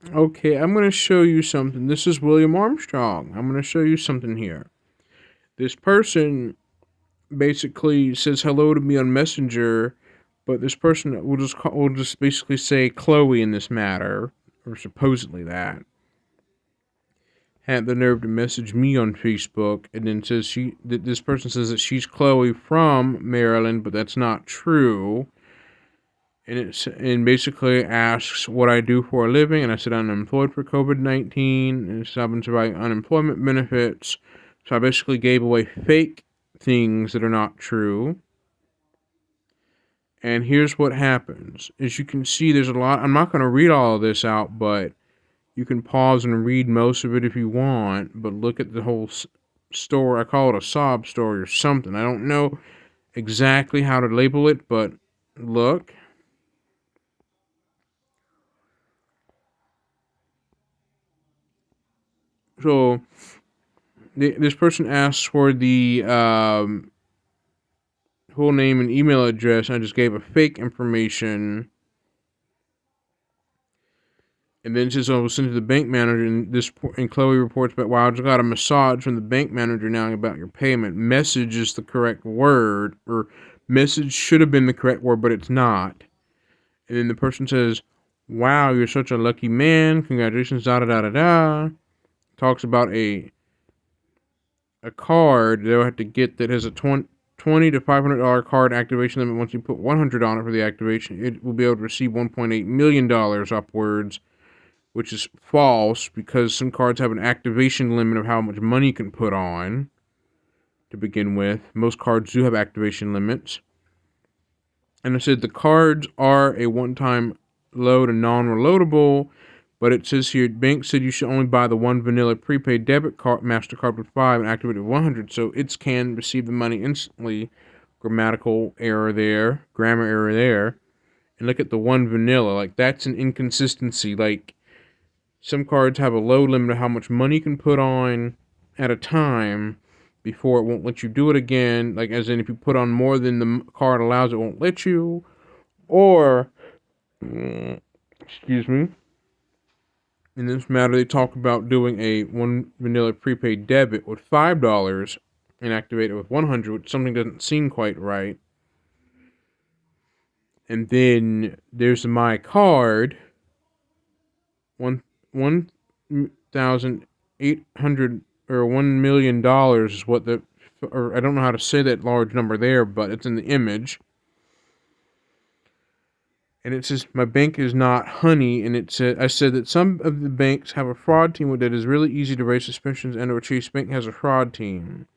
Okay, I'm going to show you something. This is William Armstrong. I'm going to show you something here. This person basically says hello to me on Messenger, but this person will just basically say Chloe in this matter, or supposedly that. Had the nerve to message me on Facebook, and then says this person says that she's Chloe from Maryland, but that's not true. And basically asks what I do for a living, and I said I'm unemployed for COVID-19, and so I've been surviving unemployment benefits. So I basically gave away fake things that are not true. And here's what happens. As you can see, there's a lot. I'm not going to read all of this out, but you can pause and read most of it if you want. But look at the whole story. I call it a sob story or something. I don't know exactly how to label it, but look. So this person asks for the full name and email address. I just gave a fake information. And then it says, I was sent to the bank manager, and Chloe reports back, wow, I just got a massage from the bank manager now about your payment. Message is the correct word, or message should have been the correct word, but it's not. And then the person says, wow, you're such a lucky man. Congratulations, da da da da da. Talks about a card they'll have to get that has a 20 to $500 card activation limit. Once you put 100 on it for the activation, it will be able to receive $1.8 million upwards, which is false because some cards have an activation limit of how much money you can put on to begin with. Most cards do have activation limits. And I said the cards are a one-time load and non-reloadable, but it says here, bank said you should only buy the one vanilla prepaid debit card, MasterCard with 5 and activate it with 100, so it can receive the money instantly. Grammar error there. And look at the one vanilla, like that's an inconsistency. Like some cards have a low limit of how much money you can put on at a time before it won't let you do it again. Like as in if you put on more than the card allows, it won't let you. Or, excuse me, in this matter, they talk about doing a one vanilla prepaid debit with $5 and activate it with 100, which something doesn't seem quite right. And then there's my card, 1,800 or $1 million is what the, or I don't know how to say that large number there, but it's in the image. And it says my bank is not honey, and I said that some of the banks have a fraud team that is really easy to raise suspicions, and or Chase Bank has a fraud team.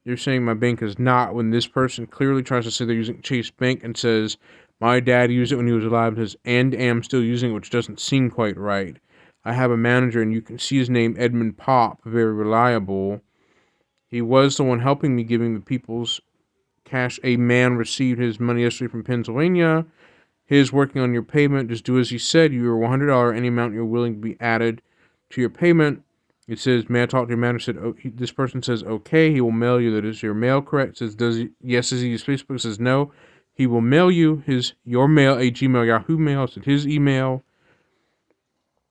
You're saying my bank is not, when this person clearly tries to say they're using Chase Bank and says my dad used it when he was alive and am still using it, which doesn't seem quite right. I have a manager, and you can see his name, Edmund Pop, very reliable. He was the one helping me giving the people's cash. A man received his money yesterday from Pennsylvania. His working on your payment. Just do as he said. You are $100. Any amount you're willing to be added to your payment. It says, may I talk to your manager? Said, this person says, okay. He will mail you. That is your mail correct? It says, does he? Yes. Does he use Facebook? It says, no. He will mail you your mail, a Gmail, Yahoo mail. It said his email.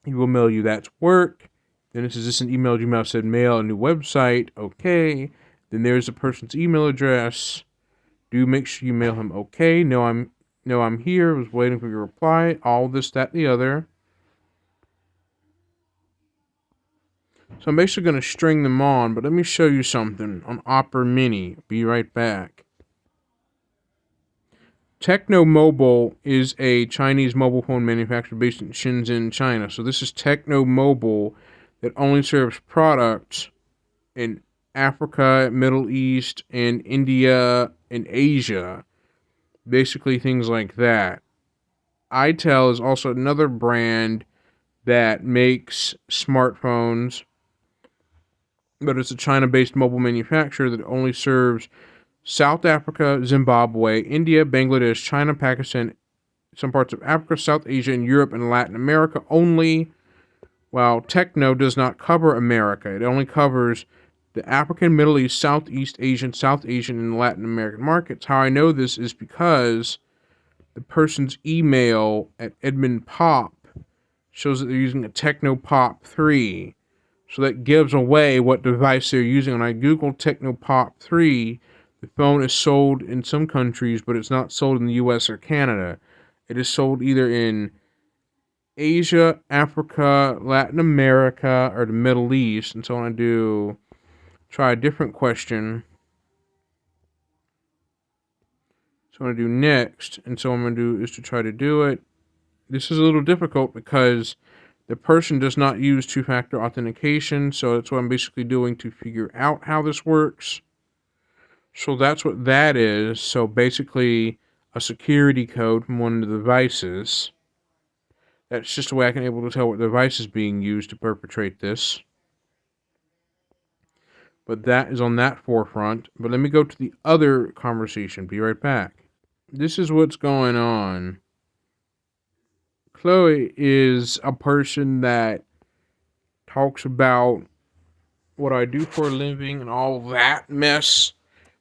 He will mail you that's work. Then it says, this an email Gmail said mail a new website. Okay. Then there's the person's email address. Do make sure you mail him okay. No, I'm here. Was waiting for your reply. All this, that, the other. So I'm basically going to string them on, but let me show you something on Opera Mini. Be right back. Techno Mobile is a Chinese mobile phone manufacturer based in Shenzhen, China. So this is Techno Mobile that only serves products in Africa, Middle East, and India, and Asia. Basically things like that. itel is also another brand that makes smartphones, but it's a China-based mobile manufacturer that only serves South Africa, Zimbabwe, India, Bangladesh, China, Pakistan, some parts of Africa, South Asia, and Europe and Latin America only, while Techno does not cover America. It only covers the African, Middle East, Southeast Asian, South Asian, and Latin American markets. How I know this is because the person's email at Edmund Pop shows that they're using a Technopop 3. So that gives away what device they're using. When I Google Technopop 3, the phone is sold in some countries, but it's not sold in the US or Canada. It is sold either in Asia, Africa, Latin America, or the Middle East. And so when I try a different question. So I'm going to do next. And so what I'm going to do is to try to do it. This is a little difficult because the person does not use two-factor authentication. So that's what I'm basically doing to figure out how this works. So that's what that is. So basically a security code from one of the devices. That's just a way I can able to tell what device is being used to perpetrate this. But that is on that forefront. But let me go to the other conversation. Be right back. This is what's going on. Chloe is a person that talks about what I do for a living and all that mess,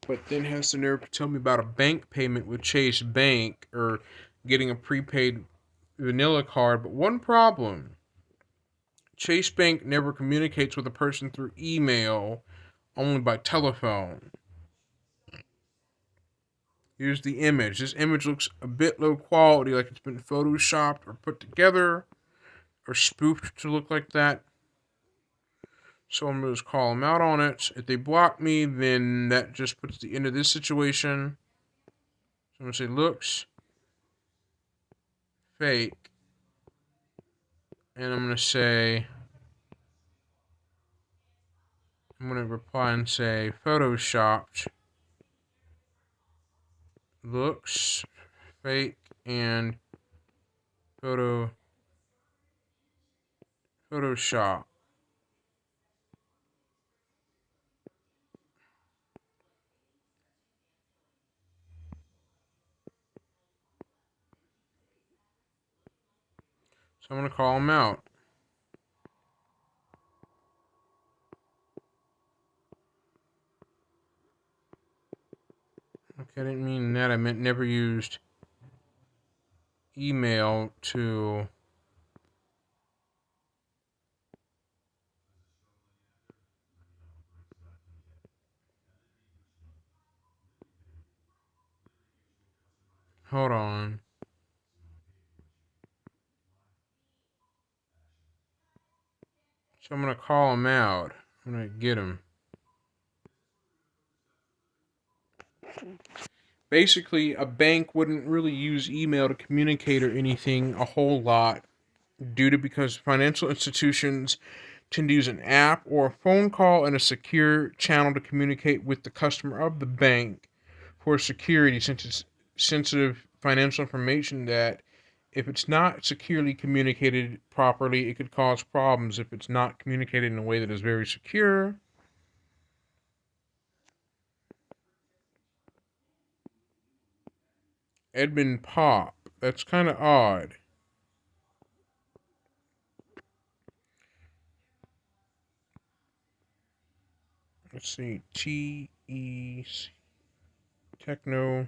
but then has the nerve to tell me about a bank payment with Chase Bank or getting a prepaid vanilla card. But one problem, Chase Bank never communicates with a person through email, only by telephone. Here's the image. This image looks a bit low quality, like it's been photoshopped or put together or spoofed to look like that. So I'm going to just call them out on it. If they block me, then that just puts the end of this situation. So I'm going to say looks fake. And I'm going to reply and say photoshopped. Looks fake and Photoshop. So I'm going to call them out. Okay, I didn't mean that. I meant never used email to... Hold on. So I'm going to call him out. I'm going to get him. Basically, a bank wouldn't really use email to communicate or anything a whole lot because financial institutions tend to use an app or a phone call and a secure channel to communicate with the customer of the bank for security, since it's sensitive financial information that if it's not securely communicated properly, it could cause problems if it's not communicated in a way that is very secure. Edmund Pop. That's kind of odd. Let's see. TEC. Techno.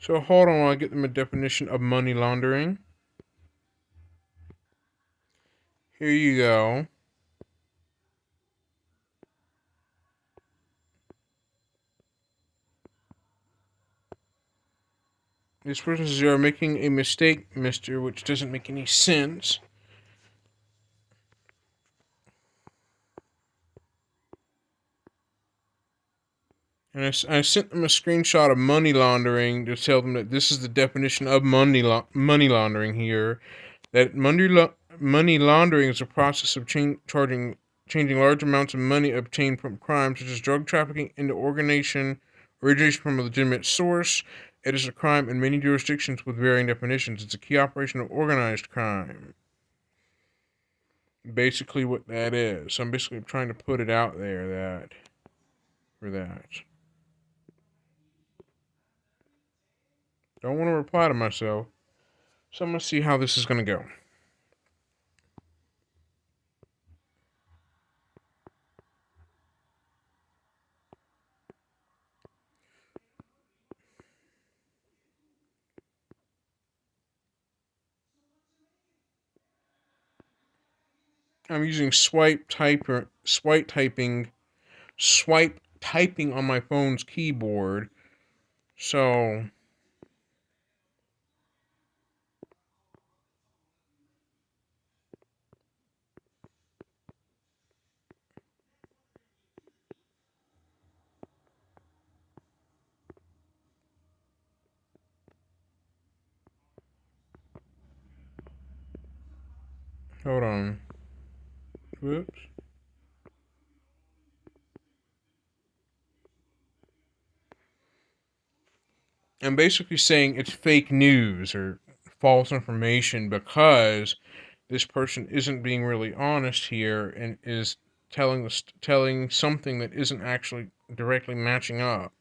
So hold on while I get them a definition of money laundering. Here you go. This person says you are making a mistake, mister, which doesn't make any sense. And I sent them a screenshot of money laundering to tell them that this is the definition of money laundering here. That money laundering is a process of charging changing large amounts of money obtained from crime, such as drug trafficking, into origination from a legitimate source. It is a crime in many jurisdictions with varying definitions. It's a key operation of organized crime. Basically, what that is. So I'm basically trying to put it out there that for that. Don't want to reply to myself. So I'm going to see how this is going to go. I'm using swipe typing on my phone's keyboard. So hold on. Whoops. I'm basically saying it's fake news or false information because this person isn't being really honest here and is telling something that isn't actually directly matching up.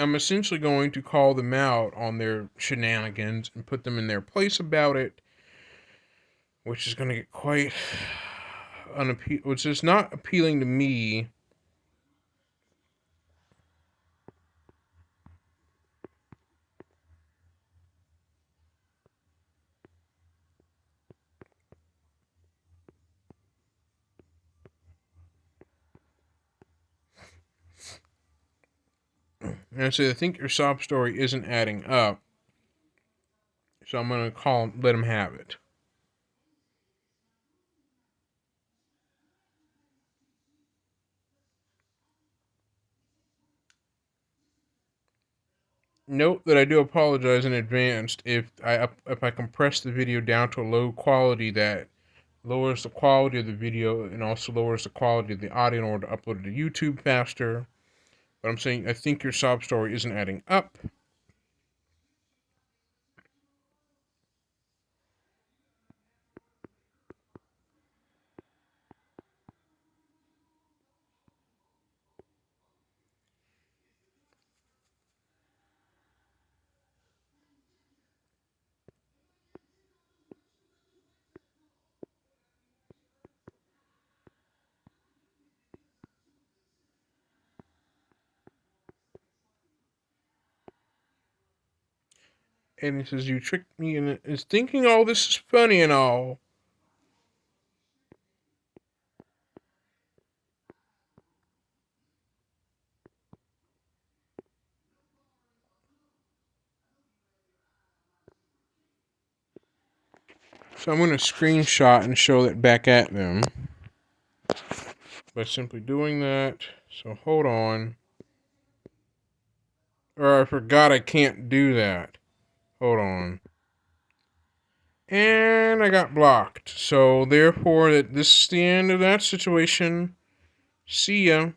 I'm essentially going to call them out on their shenanigans and put them in their place about it, which is going to get quite which is not appealing to me. And I say I think your sob story isn't adding up, so I'm going to let him have it. Note that I do apologize in advance if I compress the video down to a low quality that lowers the quality of the video and also lowers the quality of the audio in order to upload it to YouTube faster. But I'm saying I think your sob story isn't adding up. And he says, you tricked me and is thinking all this is funny and all. So I'm going to screenshot and show that back at them by simply doing that. So hold on. Or I forgot I can't do that. Hold on. And I got blocked. So therefore, this is the end of that situation. See ya.